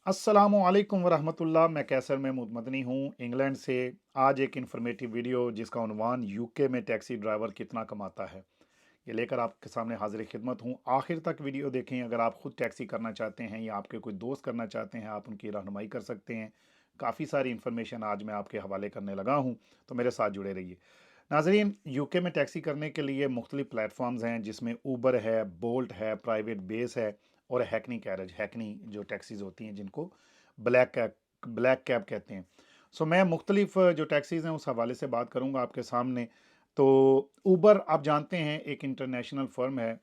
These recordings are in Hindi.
अस्सलामुअलैकुम वरहमतुल्लाह। मैं कैसर महमूद मदनी हूँ इंग्लैंड से। आज एक इन्फॉर्मेटिव वीडियो जिसका उन्वान यूके में टैक्सी ड्राइवर कितना कमाता है, ये लेकर आपके सामने हाजिर खिदमत हूँ। आखिर तक वीडियो देखें। अगर आप खुद टैक्सी करना चाहते हैं या आपके कोई दोस्त करना चाहते हैं, आप उनकी रहनुमाई कर सकते हैं। काफ़ी सारी इन्फॉर्मेशन आज मैं आपके हवाले करने लगा हूँ, तो मेरे साथ जुड़े रहिए। नाजरीन, यूके में टैक्सी करने के लिए मुख्तलिफ प्लेटफॉर्म्स हैं, जिसमें ऊबर है, बोल्ट है, प्राइवेट बेस है और हैकनी कैरेज, हैकनी जो टैक्सीज होती हैं जिनको ब्लैक कैब कहते हैं। सो मैं मुख्तलिफ जो टैक्सीज हैं उस हवाले से बात करूंगा आपके सामने। तो ऊबर आप जानते हैं एक इंटरनेशनल फर्म है।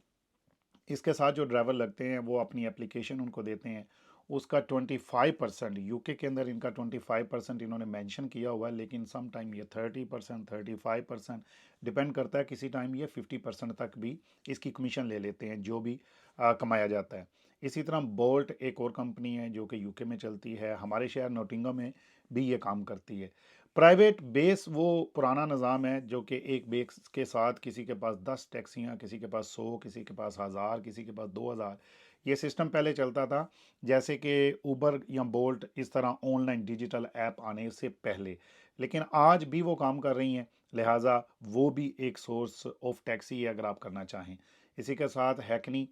इसके साथ जो ड्राइवर लगते हैं वो अपनी एप्लीकेशन उनको देते हैं। उसका 25% यूके के अंदर इनका 25% इन्होंने मेंशन किया हुआ है, लेकिन सम टाइम ये 30%, 35% डिपेंड करता है। किसी टाइम ये 50% तक भी इसकी कमीशन ले लेते हैं जो भी कमाया जाता है। इसी तरह बोल्ट एक और कंपनी है जो कि यूके में चलती है, हमारे शहर नोटिंगम में भी ये काम करती है। प्राइवेट बेस वो पुराना निज़ाम है जो कि एक बेस के साथ किसी के पास 10 टैक्सियाँ, किसी के पास 100, किसी के पास 1000, किसी के पास 2000, ये सिस्टम पहले चलता था। जैसे कि ऊबर या बोल्ट इस तरह ऑनलाइन डिजिटल ऐप आने से पहले। लेकिन आज भी वो काम कर रही हैं, लिहाजा वो भी एक सोर्स ऑफ टैक्सी है अगर आप करना चाहें। इसी के साथ हैकनी,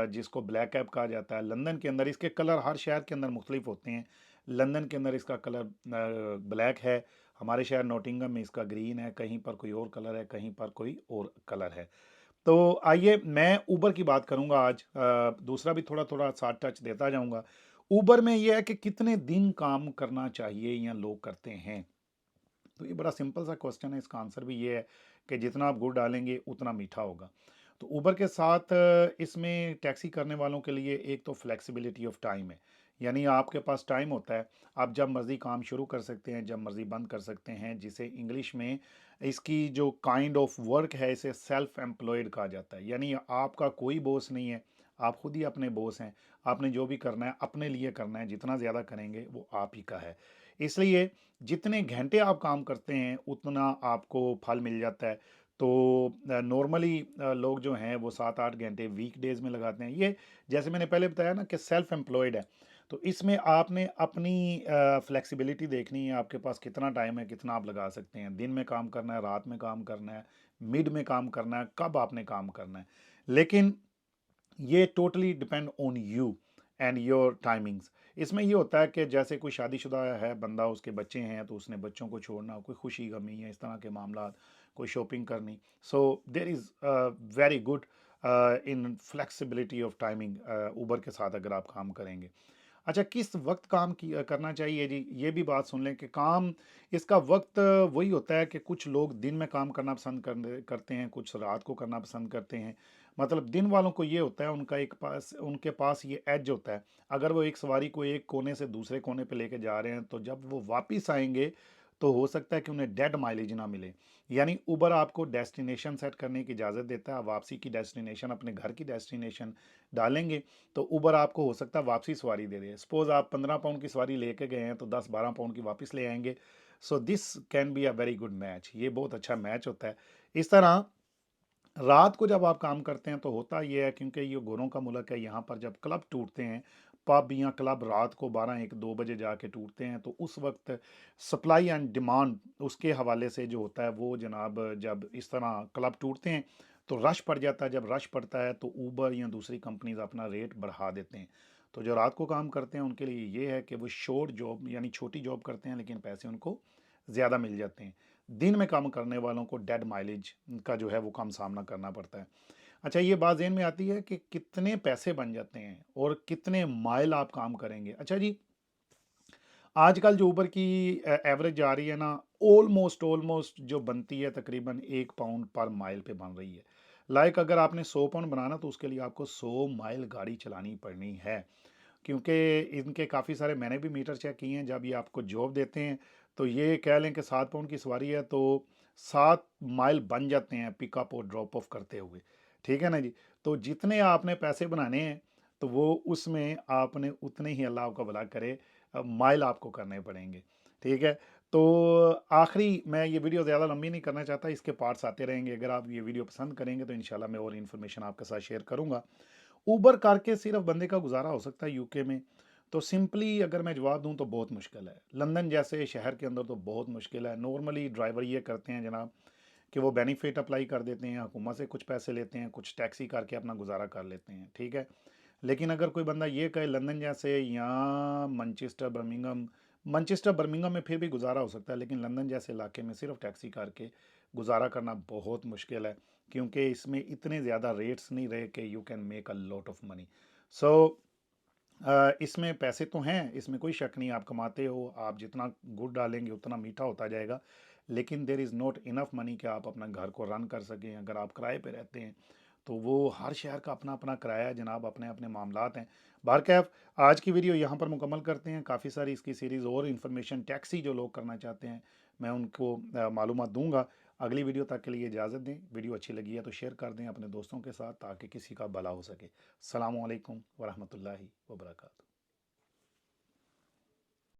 जिसको ब्लैक ऐप कहा जाता है, लंदन के अंदर इसके कलर हर शहर के अंदर मुख्तलिफ होते हैं। लंदन के अंदर इसका कलर ब्लैक है, हमारे शहर नोटिंगम में इसका ग्रीन है, कहीं पर कोई और कलर है, कहीं पर कोई और कलर है। तो आइए मैं ऊबर की बात करूंगा आज। दूसरा भी थोड़ा थोड़ा साथ टच देता जाऊंगा। ऊबर में यह है कि कितने दिन काम करना चाहिए या लोग करते हैं। तो ये बड़ा सिंपल सा क्वेश्चन है, इसका आंसर भी ये है कि जितना आप गुड़ डालेंगे उतना मीठा होगा। तो ऊबर के साथ इसमें टैक्सी करने वालों के लिए एक तो फ्लेक्सिबिलिटी ऑफ टाइम है, यानी आपके पास टाइम होता है। आप जब मर्ज़ी काम शुरू कर सकते हैं, जब मर्ज़ी बंद कर सकते हैं, जिसे इंग्लिश में इसकी जो काइंड ऑफ वर्क है इसे सेल्फ एम्प्लॉयड कहा जाता है। यानी आपका कोई बॉस नहीं है, आप खुद ही अपने बॉस हैं। आपने जो भी करना है अपने लिए करना है, जितना ज़्यादा करेंगे वो आप ही का है। इसलिए जितने घंटे आप काम करते हैं उतना आपको फल मिल जाता है। तो नॉर्मली लोग जो हैं वो 7-8 घंटे वीक डेज में लगाते हैं। ये जैसे मैंने पहले बताया ना कि सेल्फ एम्प्लॉयड है, तो इसमें आपने अपनी फ्लेक्सिबिलिटी देखनी है। आपके पास कितना टाइम है, कितना आप लगा सकते हैं। दिन में काम करना है, रात में काम करना है, मिड में काम करना है, कब आपने काम करना है। लेकिन ये totally depend on you and your timings. इसमें ये होता है कि जैसे कोई शादीशुदा है बंदा, उसके बच्चे हैं तो उसने बच्चों को छोड़ना, कोई खुशी गमी है इस तरह के मामला, कोई शॉपिंग करनी। So there is very good in flexibility of timing Uber के साथ अगर आप काम करेंगे। अच्छा, किस वक्त काम करना चाहिए जी, ये भी बात सुन लें कि काम इसका वक्त वही होता है कि कुछ लोग दिन में काम करना पसंद करते हैं, कुछ रात को करना पसंद करते हैं। मतलब दिन वालों को ये होता है, उनके पास ये एज होता है। अगर वो एक सवारी को एक कोने से दूसरे कोने पे लेके जा रहे हैं, तो जब वो वापस आएंगे तो हो सकता है कि उन्हें डेड माइलेज ना मिले। यानी उबर आपको डेस्टिनेशन सेट करने की इजाज़त देता है। आप वापसी की डेस्टिनेशन, अपने घर की डेस्टिनेशन डालेंगे तो उबर आपको हो सकता है वापसी सवारी दे दे। सपोज आप 15 पाउंड की सवारी लेके गए हैं तो 10-12 पाउंड की वापस ले आएंगे। So this can be a very good match, ये बहुत अच्छा मैच होता है। इस तरह रात को जब आप काम करते हैं तो होता ये है, क्योंकि ये गोरों का मुल्क है, यहाँ पर जब क्लब टूटते हैं, पब या क्लब रात को 12-1-2 बजे जाके टूटते हैं, तो उस वक्त सप्लाई एंड डिमांड उसके हवाले से जो होता है वो जनाब, जब इस तरह क्लब टूटते हैं तो रश पड़ जाता है। जब रश पड़ता है तो ऊबर या दूसरी कंपनीज अपना रेट बढ़ा देते हैं। तो जो रात को काम करते हैं उनके लिए ये है कि वो शॉर्ट जॉब यानी छोटी जॉब करते हैं, लेकिन पैसे उनको ज़्यादा मिल जाते हैं। दिन में काम करने वालों को डेड माइलेज का जो है वो कम सामना करना पड़ता है। अच्छा, ये बात ज़हन में आती है कि कितने पैसे बन जाते हैं और कितने माइल आप काम करेंगे। अच्छा जी, आजकल जो ऊबर की एवरेज आ रही है ना, ऑलमोस्ट ऑलमोस्ट जो बनती है तकरीबन 1 पाउंड पर माइल पे बन रही है। लाइक अगर आपने 100 पाउंड बनाना तो उसके लिए आपको 100 माइल गाड़ी चलानी पड़नी है। क्योंकि इनके काफ़ी सारे मैंने भी मीटर चेक किए हैं। जब ये आपको जॉब देते हैं तो ये कह लें कि 7 पाउंड की सवारी है तो 7 माइल बन जाते हैं पिकअप और ड्रॉप ऑफ करते हुए। ठीक है ना जी। तो जितने आपने पैसे बनाने हैं तो वो उसमें आपने उतने ही, अल्लाह आपका भला करे, माइल आपको करने पड़ेंगे। ठीक है। तो आखिरी मैं ये वीडियो ज़्यादा लंबी नहीं करना चाहता, इसके पार्ट्स आते रहेंगे। अगर आप ये वीडियो पसंद करेंगे तो इंशाल्लाह मैं और इन्फॉर्मेशन आपके साथ शेयर करूंगा। ऊबर करके सिर्फ बंदे का गुजारा हो सकता है यूके में, तो सिंपली अगर मैं जवाब दूं तो बहुत मुश्किल है। लंदन जैसे शहर के अंदर तो बहुत मुश्किल है। नॉर्मली ड्राइवर ये करते हैं जनाब कि वो बेनिफिट अप्लाई कर देते हैं, हुकूमत से कुछ पैसे लेते हैं, कुछ टैक्सी करके अपना गुजारा कर लेते हैं, ठीक है। लेकिन अगर कोई बंदा ये कहे लंदन जैसे या मैनचेस्टर बर्मिंघम में फिर भी गुजारा हो सकता है, लेकिन लंदन जैसे इलाके में सिर्फ टैक्सी करके गुजारा करना बहुत मुश्किल है, क्योंकि इसमें इतने ज़्यादा रेट्स नहीं रहे कि you can make a lot of money. So इसमें पैसे तो हैं, इसमें कोई शक नहीं, आप कमाते हो, आप जितना गुड़ डालेंगे उतना मीठा होता जाएगा, लेकिन there is not enough money कि आप अपना घर को रन कर सकें। अगर आप किराए पे रहते हैं तो वो हर शहर का अपना अपना किराया है जनाब, अपने अपने मामलात हैं। बारकैफ आज की वीडियो यहाँ पर मुकम्मल करते हैं। काफ़ी सारी इसकी सीरीज़ और इन्फॉर्मेशन टैक्सी जो लोग करना चाहते हैं मैं उनको मालूमात दूंगा। अगली वीडियो तक के लिए इजाज़त दें। वीडियो अच्छी लगी है तो शेयर कर दें अपने दोस्तों के साथ ताकि किसी का भला हो सके। अस्सलामु अलैकुम वरहमतुल्लाहि वबरकातुहू।